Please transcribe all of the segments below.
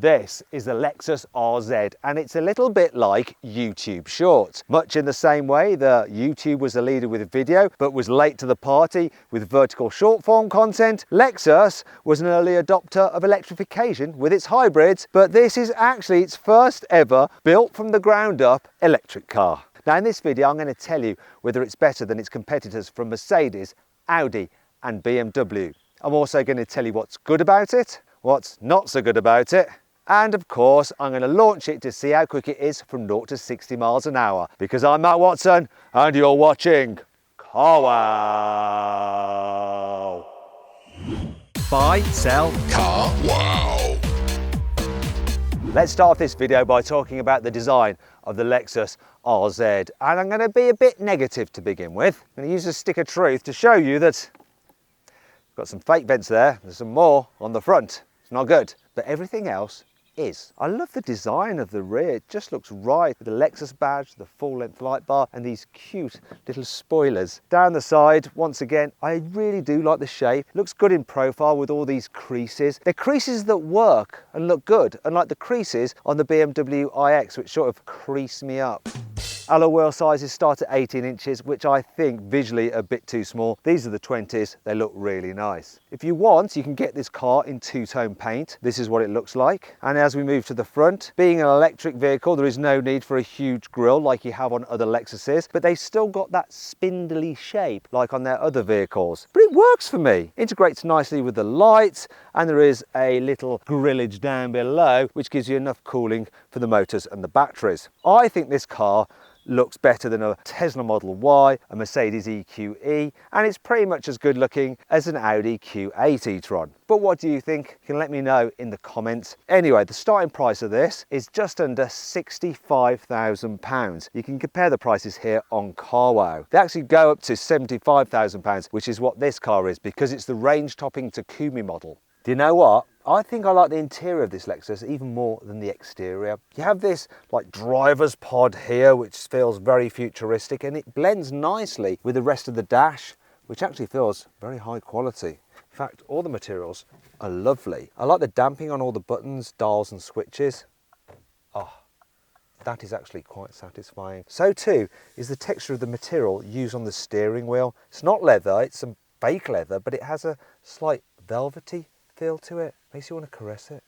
This is the Lexus RZ, and it's a little bit like YouTube Shorts. Much in the same way that YouTube was the leader with video, but was late to the party with vertical short form content, Lexus was an early adopter of electrification with its hybrids, but this is actually its first ever built from the ground up electric car. Now in this video I'm going to tell you whether it's better than its competitors from Mercedes, Audi and BMW. I'm also going to tell you what's good about it, what's not so good about it, and of course, I'm going to launch it to see how quick it is from 0 to 60 miles an hour. Because I'm Matt Watson and you're watching Car Wow. Buy, sell, Car Wow. Let's start off this video by talking about the design of the Lexus RZ. And I'm going to be a bit negative to begin with. I'm going to use a stick of truth to show you that I've got some fake vents there. There's some more on the front. It's not good, but everything else is. I love the design of the rear. It just looks right with the Lexus badge, the full-length light bar and these cute little spoilers. Down the side, once again, I really do like the shape. It looks good in profile with all these creases. They're creases that work and look good, unlike the creases on the BMW iX, which sort of crease me up. Alloy wheel sizes start at 18 inches, which I think visually are a bit too small. These are the 20s, they look really nice. If you want, you can get this car in two-tone paint. This is what it looks like. And as we move to the front, being an electric vehicle, there is no need for a huge grille like you have on other Lexuses, but they've still got that spindly shape like on their other vehicles. But it works for me. Integrates nicely with the lights, and there is a little grillage down below, which gives you enough cooling for the motors and the batteries. I think this car looks better than a Tesla Model Y, a Mercedes EQE, and it's pretty much as good looking as an Audi Q8 e-tron. But what do you think? You can let me know in the comments. Anyway, the starting price of this is just under £65,000. You can compare the prices here on CarWow. They actually go up to £75,000, which is what this car is, because it's the range-topping Takumi model. Do you know what? I think I like the interior of this Lexus even more than the exterior. You have this like driver's pod here, which feels very futuristic, and it blends nicely with the rest of the dash, which actually feels very high quality. In fact, all the materials are lovely. I like the damping on all the buttons, dials and switches. Oh, that is actually quite satisfying. So too is the texture of the material used on the steering wheel. It's not leather, it's some fake leather, but it has a slight velvety feel to it. Makes you want to caress it,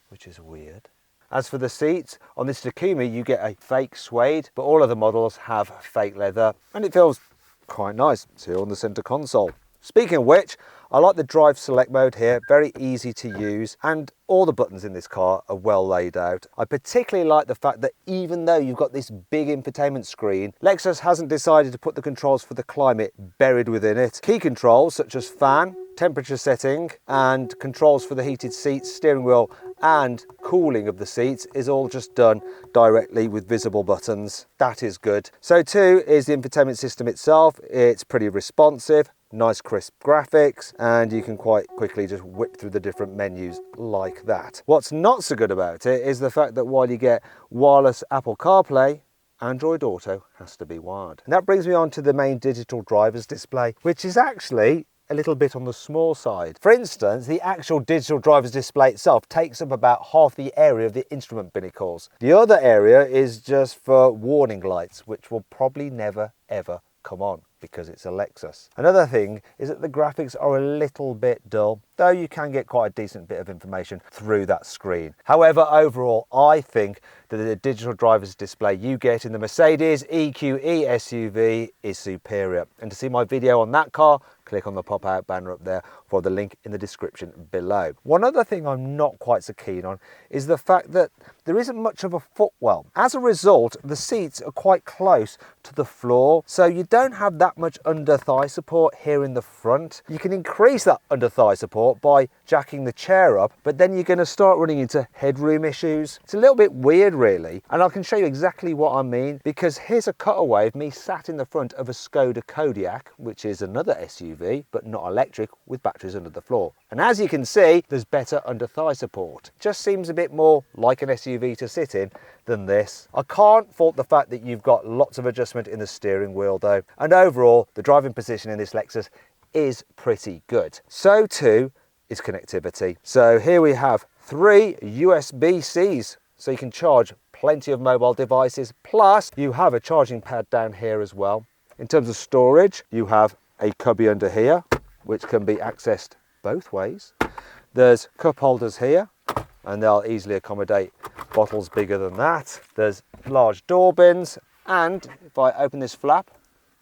which is weird. As for the seats, on this Takumi you get a fake suede, but all other models have fake leather, and it feels quite nice. It's here on the center console. Speaking of which, I like the drive select mode here, very easy to use, and all the buttons in this car are well laid out. I particularly like the fact that even though you've got this big infotainment screen, Lexus hasn't decided to put the controls for the climate buried within it. Key controls such as fan, temperature setting, and controls for the heated seats, steering wheel, and cooling of the seats is all just done directly with visible buttons. That is good. So too is the infotainment system itself. It's pretty responsive, nice crisp graphics, and you can quite quickly just whip through the different menus like that. What's not so good about it is the fact that while you get wireless Apple CarPlay, Android Auto has to be wired. And that brings me on to the main digital driver's display, which is actually a little bit on the small side. For instance, the actual digital driver's display itself takes up about half the area of the instrument binnacles. The other area is just for warning lights, which will probably never ever come on because it's a Lexus. Another thing is that the graphics are a little bit dull, though you can get quite a decent bit of information through that screen. However, overall, I think that the digital driver's display you get in the Mercedes EQE SUV is superior. And to see my video on that car, click on the pop-out banner up there for the link in the description below. One other thing I'm not quite so keen on is the fact that there isn't much of a footwell. As a result, the seats are quite close to the floor, so you don't have that much under thigh support here in the front. You can increase that under thigh support by jacking the chair up, but then you're going to start running into headroom issues. It's a little bit weird really, and I can show you exactly what I mean, because here's a cutaway of me sat in the front of a Skoda Kodiaq, which is another SUV but not electric, with batteries under the floor. And as you can see, there's better under thigh support. Just seems a bit more like an SUV to sit in than this. I can't fault the fact that you've got lots of adjustment in the steering wheel though, and overall the driving position in this Lexus is pretty good. So too is connectivity. So here we have 3 USB-Cs, so you can charge plenty of mobile devices, plus you have a charging pad down here as well. In terms of storage, you have a cubby under here, which can be accessed both ways. There's cup holders here, and they'll easily accommodate bottles bigger than that. There's large door bins, and if I open this flap,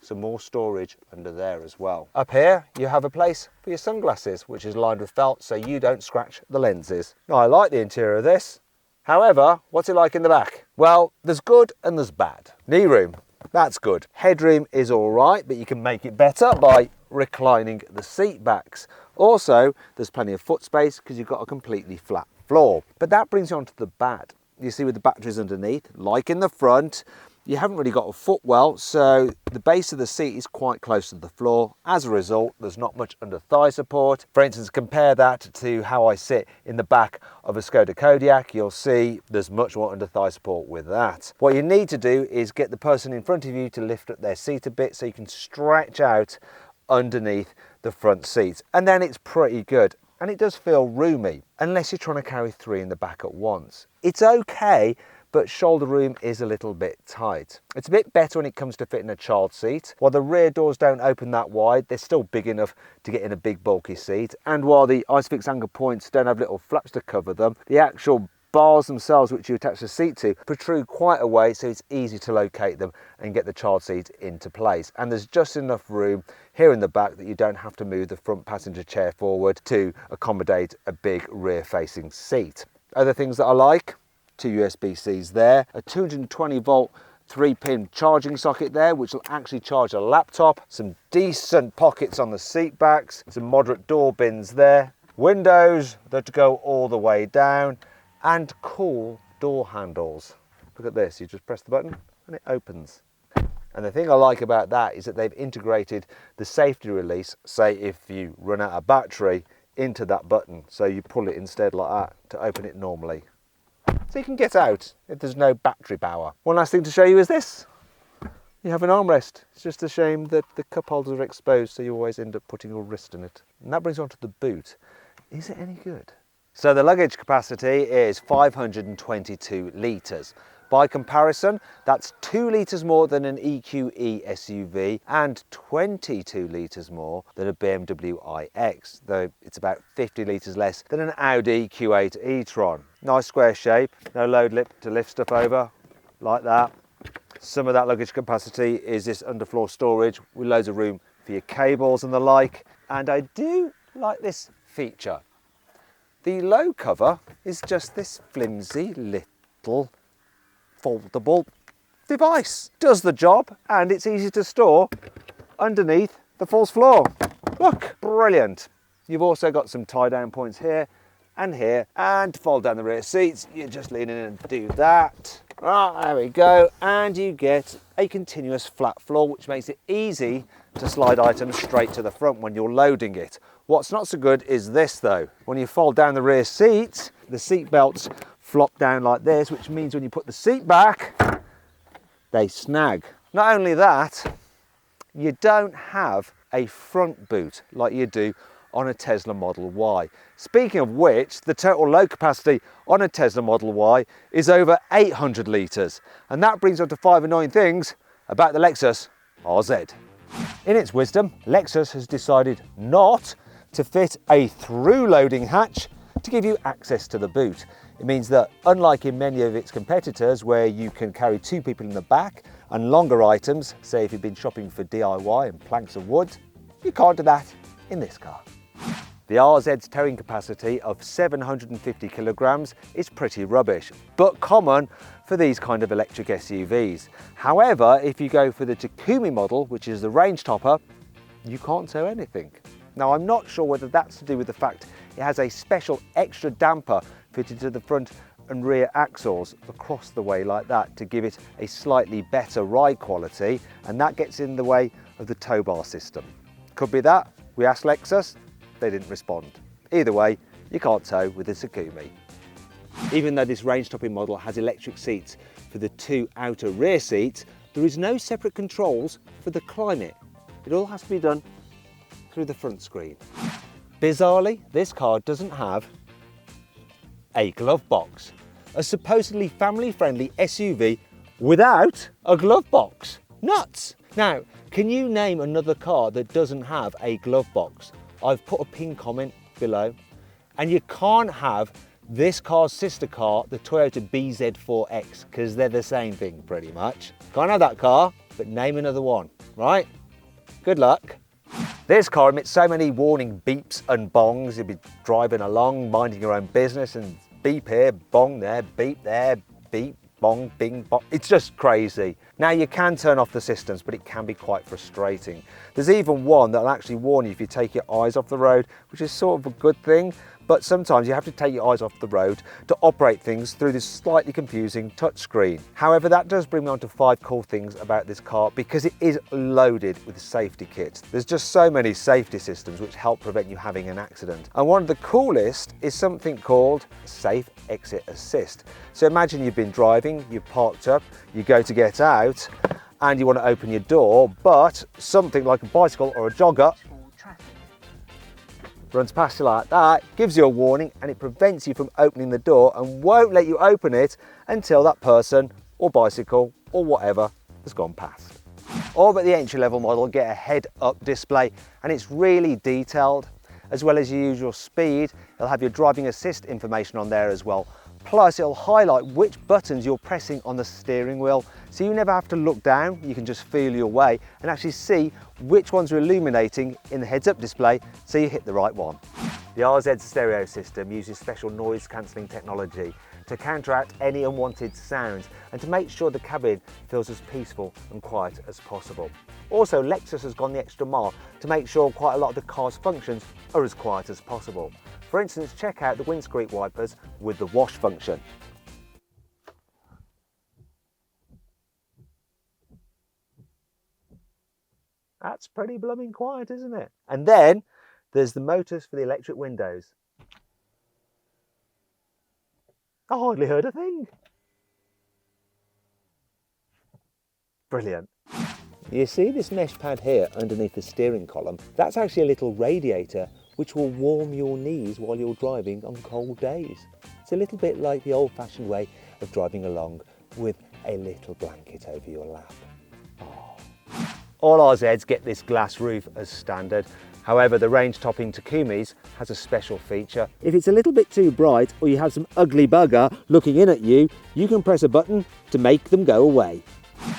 some more storage under there as well. Up here, you have a place for your sunglasses, which is lined with felt so you don't scratch the lenses. Now, I like the interior of this. However, what's it like in the back? Well, there's good and there's bad. Knee room, that's good. Headroom is all right, but you can make it better by reclining the seat backs. Also, there's plenty of foot space because you've got a completely flat floor. But that brings you on to the bad. You see with the batteries underneath, like in the front, you haven't really got a footwell, so the base of the seat is quite close to the floor. As a result, there's not much under thigh support. For instance, compare that to how I sit in the back of a Skoda Kodiaq. You'll see there's much more under thigh support with that. What you need to do is get the person in front of you to lift up their seat a bit so you can stretch out underneath the front seats, and then it's pretty good. And it does feel roomy, unless you're trying to carry 3 in the back at once. It's okay, but shoulder room is a little bit tight. It's a bit better when it comes to fitting a child seat. While the rear doors don't open that wide, they're still big enough to get in a big bulky seat. And while the ISOFIX anchor points don't have little flaps to cover them, the actual bars themselves, which you attach the seat to, protrude quite a way, so it's easy to locate them and get the child seat into place. And there's just enough room here in the back that you don't have to move the front passenger chair forward to accommodate a big rear facing seat. Other things that I like: 2 USB-Cs there, a 220 volt 3-pin charging socket there, which will actually charge a laptop, some decent pockets on the seat backs, some moderate door bins there, windows that go all the way down, and cool door handles. Look at this, you just press the button and it opens. And the thing I like about that is that they've integrated the safety release, say if you run out of battery, into that button, so you pull it instead like that to open it normally. So you can get out if there's no battery power. One last thing to show you is this. You have an armrest. It's just a shame that the cup holders are exposed, so you always end up putting your wrist in it. And that brings on to the boot. Is it any good? So the luggage capacity is 522 litres. By comparison, that's 2 litres more than an EQE SUV and 22 litres more than a BMW iX, though it's about 50 litres less than an Audi Q8 e-tron. Nice square shape, no load lip to lift stuff over, like that. Some of that luggage capacity is this underfloor storage with loads of room for your cables and the like. And I do like this feature. The low cover is just this flimsy little foldable device. Does the job, and it's easy to store underneath the false floor. Look, brilliant. You've also got some tie down points here, and to fold down the rear seats, you just lean in and do that. Right, there we go, and you get a continuous flat floor, which makes it easy to slide items straight to the front when you're loading it. What's not so good is this though. When you fold down the rear seat, the seat belts flop down like this, which means when you put the seat back, they snag. Not only that, you don't have a front boot like you do on a Tesla Model Y. Speaking of which, the total load capacity on a Tesla Model Y is over 800 litres. And that brings on to 5 annoying things about the Lexus RZ. In its wisdom, Lexus has decided not to fit a through loading hatch to give you access to the boot. It means that unlike in many of its competitors where you can carry 2 people in the back and longer items, say if you've been shopping for DIY and planks of wood, you can't do that in this car. The RZ's towing capacity of 750 kilograms is pretty rubbish, but common for these kind of electric SUVs. However, if you go for the Takumi model, which is the range topper, you can't tow anything. Now, I'm not sure whether that's to do with the fact it has a special extra damper fitted to the front and rear axles across the way like that to give it a slightly better ride quality, and that gets in the way of the tow bar system. Could be that. We asked Lexus, they didn't respond. Either way, you can't tow with the Takumi. Even though this range topping model has electric seats for the 2 outer rear seats, there is no separate controls for the climate. It all has to be done through the front screen. Bizarrely, this car doesn't have a glove box. A supposedly family-friendly SUV without a glove box. Nuts! Now, can you name another car that doesn't have a glove box? I've put a pinned comment below. And you can't have this car's sister car, the Toyota BZ4X, because they're the same thing pretty much. Can't have that car, but name another one, right? Good luck. This car emits so many warning beeps and bongs. You'll be driving along, minding your own business, and beep here, bong there, beep there, beep, bong, bing, bong. It's just crazy. Now you can turn off the systems, but it can be quite frustrating. There's even one that'll actually warn you if you take your eyes off the road, which is sort of a good thing. But sometimes you have to take your eyes off the road to operate things through this slightly confusing touchscreen. However, that does bring me on to 5 cool things about this car because it is loaded with safety kits. There's just so many safety systems which help prevent you having an accident. And one of the coolest is something called Safe Exit Assist. So imagine you've been driving, you've parked up, you go to get out, and you want to open your door, but something like a bicycle or a jogger runs past you like that, gives you a warning, and it prevents you from opening the door and won't let you open it until that person or bicycle or whatever has gone past. All but the entry-level model get a head-up display, and it's really detailed. As well as your usual speed, it'll have your driving assist information on there as well. Plus, it'll highlight which buttons you're pressing on the steering wheel, so you never have to look down. You can just feel your way and actually see which ones are illuminating in the heads-up display, so you hit the right one. The RZ stereo system uses special noise-cancelling technology to counteract any unwanted sounds and to make sure the cabin feels as peaceful and quiet as possible. Also, Lexus has gone the extra mile to make sure quite a lot of the car's functions are as quiet as possible. For instance, check out the windscreen wipers with the wash function. That's pretty blooming quiet, isn't it? And then there's the motors for the electric windows. I hardly heard a thing. Brilliant. You see this mesh pad here underneath the steering column? That's actually a little radiator which will warm your knees while you're driving on cold days. It's a little bit like the old-fashioned way of driving along with a little blanket over your lap. Oh. All RZs get this glass roof as standard. However, the range-topping Takumi's has a special feature. If it's a little bit too bright or you have some ugly bugger looking in at you, you can press a button to make them go away.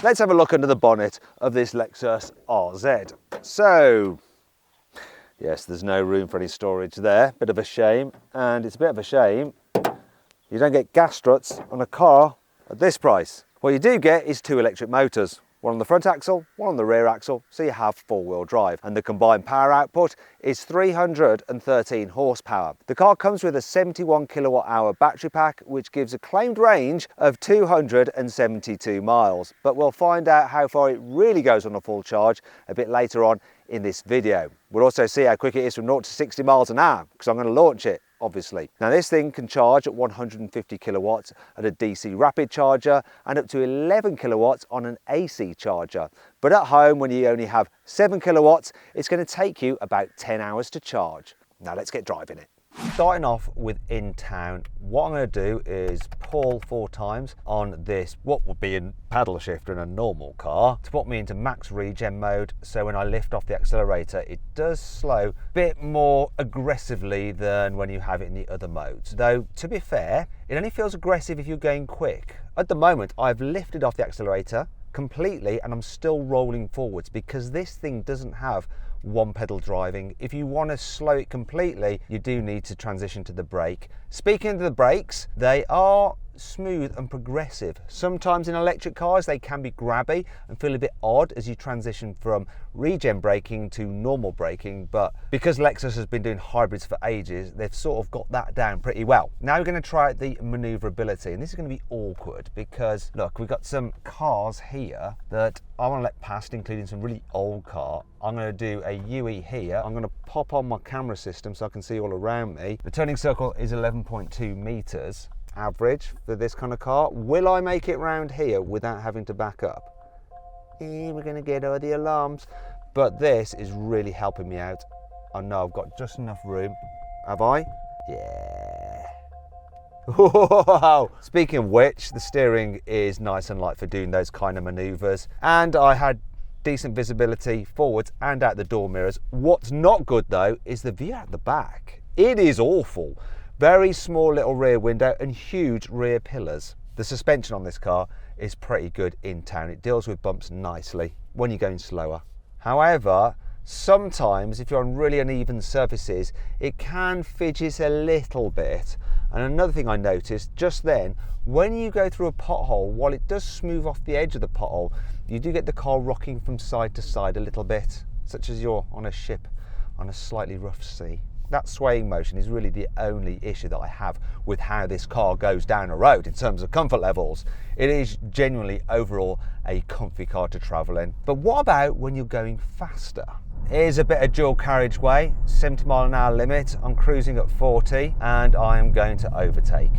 Let's have a look under the bonnet of this Lexus RZ. So, yes, there's no room for any storage there. Bit of a shame, and it's a bit of a shame you don't get gas struts on a car at this price. What you do get is 2 electric motors. One on the front axle, one on the rear axle, so you have 4-wheel drive. And the combined power output is 313 horsepower. The car comes with a 71 kilowatt-hour battery pack, which gives a claimed range of 272 miles. But we'll find out how far it really goes on a full charge a bit later on in this video. We'll also see how quick it is from 0 to 60 miles an hour, because I'm going to launch it, obviously. Now this thing can charge at 150 kilowatts at a DC rapid charger and up to 11 kilowatts on an AC charger. But at home, when you only have 7 kilowatts, it's going to take you about 10 hours to charge. Now let's get driving it. Starting off with in town, what I'm going to do is pull 4 times on this, what would be a paddle shifter in a normal car, to put me into max regen mode, so when I lift off the accelerator it does slow a bit more aggressively than when you have it in the other modes. Though, to be fair, it only feels aggressive if you're going quick. At the moment, I've lifted off the accelerator completely and I'm still rolling forwards because this thing doesn't have one pedal driving. If you want to slow it completely, you do need to transition to the brake. Speaking of the brakes, they are smooth and progressive. Sometimes in electric cars they can be grabby and feel a bit odd as you transition from regen braking to normal braking, but because Lexus has been doing hybrids for ages, they've sort of got that down pretty well. Now we're going to try the maneuverability, and this is going to be awkward because look, we've got some cars here that I want to let past, including some really old car. I'm going to do a UE here. I'm going to pop on my camera system so I can see all around me. The turning circle is 11.2 meters average for this kind of car. Will I make it round here without having to back up? We're going to get all the alarms, but this is really helping me out. I know I've got just enough room. Have I? Yeah. Whoa. Speaking of which, the steering is nice and light for doing those kind of maneuvers, and I had decent visibility forwards and out the door mirrors. What's not good though is the view at the back. It is awful. Very small little rear window and huge rear pillars. The suspension on this car is pretty good in town. It deals with bumps nicely when you're going slower. However, sometimes if you're on really uneven surfaces, it can fidget a little bit. And another thing I noticed just then, when you go through a pothole, while it does smooth off the edge of the pothole, you do get the car rocking from side to side a little bit, such as you're on a ship on a slightly rough sea. That swaying motion is really the only issue that I have with how this car goes down a road in terms of comfort levels. It is genuinely overall a comfy car to travel in. But what about when you're going faster? Here's a bit of dual carriageway, 70 mile an hour limit. I'm cruising at 40 and I am going to overtake.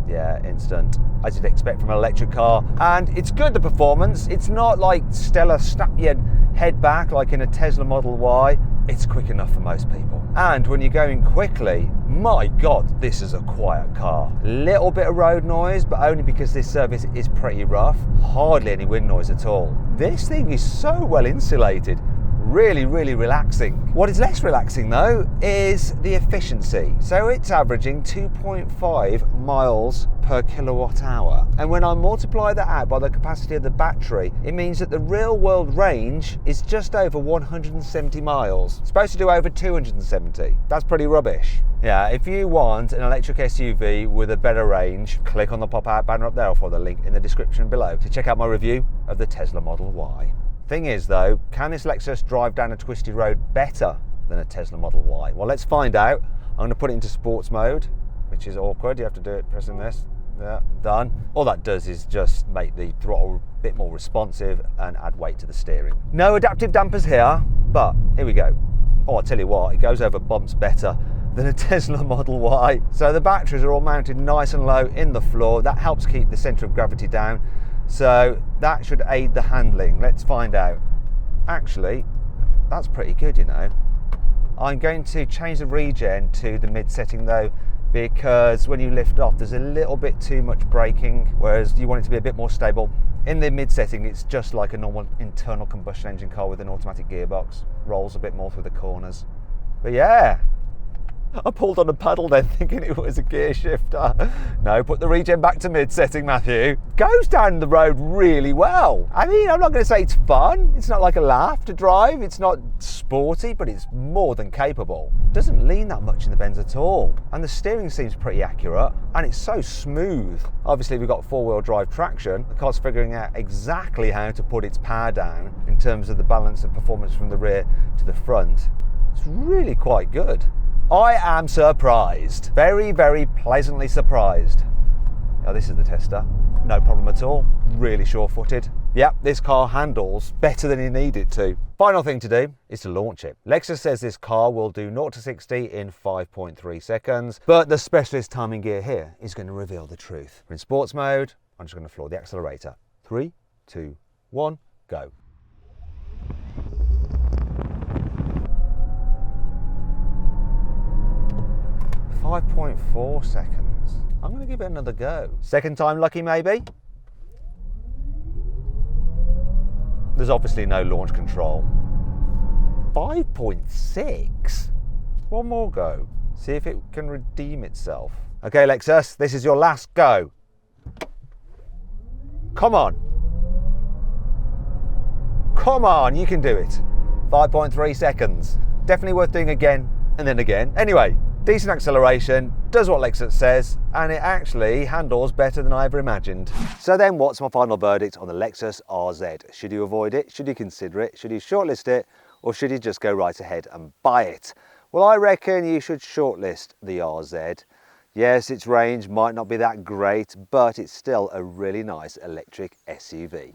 Yeah, instant, as you'd expect from an electric car. And it's good, the performance. It's not like stellar, snap your head back like in a Tesla Model Y. It's quick enough for most people. And when you're going quickly, my God, this is a quiet car. Little bit of road noise, but only because this surface is pretty rough. Hardly any wind noise at all. This thing is so well insulated. Really, really relaxing. What is less relaxing though is the efficiency. So it's averaging 2.5 miles per kilowatt hour. And when I multiply that out by the capacity of the battery, it means that the real world range is just over 170 miles. It's supposed to do over 270. That's pretty rubbish. Yeah, if you want an electric SUV with a better range, click on the pop-out banner up there or follow the link in the description below to check out my review of the Tesla Model Y. Thing is though, can this Lexus drive down a twisty road better than a Tesla Model Y? Well, let's find out. I'm going to put it into sports mode, which is awkward. You have to do it pressing this. Yeah, done. All that does is just make the throttle a bit more responsive and add weight to the steering. No adaptive dampers here, but here we go. Oh, I'll tell you what, it goes over bumps better than a Tesla Model Y. So the batteries are all mounted nice and low in the floor. That helps keep the center of gravity down. So that should aid the handling. Let's find out. Actually, that's pretty good, you know. I'm going to change the regen to the mid setting though, because when you lift off, there's a little bit too much braking, whereas you want it to be a bit more stable. In the mid setting, it's just like a normal internal combustion engine car with an automatic gearbox. Rolls a bit more through the corners. But yeah, I pulled on a paddle then thinking it was a gear shifter. No, put the regen back to mid setting, Matthew. Goes down the road really well. I mean, I'm not going to say it's fun. It's not like a laugh to drive. It's not sporty, but it's more than capable. Doesn't lean that much in the bends at all. And the steering seems pretty accurate and it's so smooth. Obviously we've got four-wheel drive traction. The car's figuring out exactly how to put its power down in terms of the balance of performance from the rear to the front. It's really quite good. I am surprised. Very, very pleasantly surprised. Oh, this is the tester. No problem at all. Really sure-footed. Yep, this car handles better than you need it to. Final thing to do is to launch it. Lexus says this car will do 0 to 60 in 5.3 seconds, but the specialist timing gear here is going to reveal the truth. We're in sports mode. I'm just going to floor the accelerator. 3, 2, 1, go. 5.4 seconds. I'm going to give it another go. Second time lucky maybe? There's obviously no launch control. 5.6? One more go. See if it can redeem itself. Okay, Lexus, this is your last go. Come on. Come on, you can do it. 5.3 seconds. Definitely worth doing again and then again. Anyway, decent acceleration, does what Lexus says, and it actually handles better than I ever imagined. So then what's my final verdict on the Lexus RZ? Should you avoid it? Should you consider it? Should you shortlist it? Or should you just go right ahead and buy it? Well, I reckon you should shortlist the RZ. Yes, its range might not be that great, but it's still a really nice electric SUV.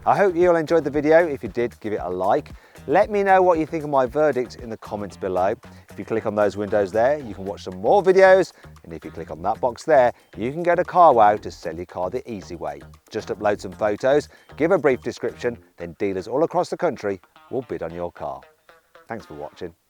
I hope you all enjoyed the video. If you did, give it a like. Let me know what you think of my verdict in the comments below. If you click on those windows there, you can watch some more videos. And if you click on that box there, you can go to CarWow to sell your car the easy way. Just upload some photos, give a brief description, then dealers all across the country will bid on your car. Thanks for watching.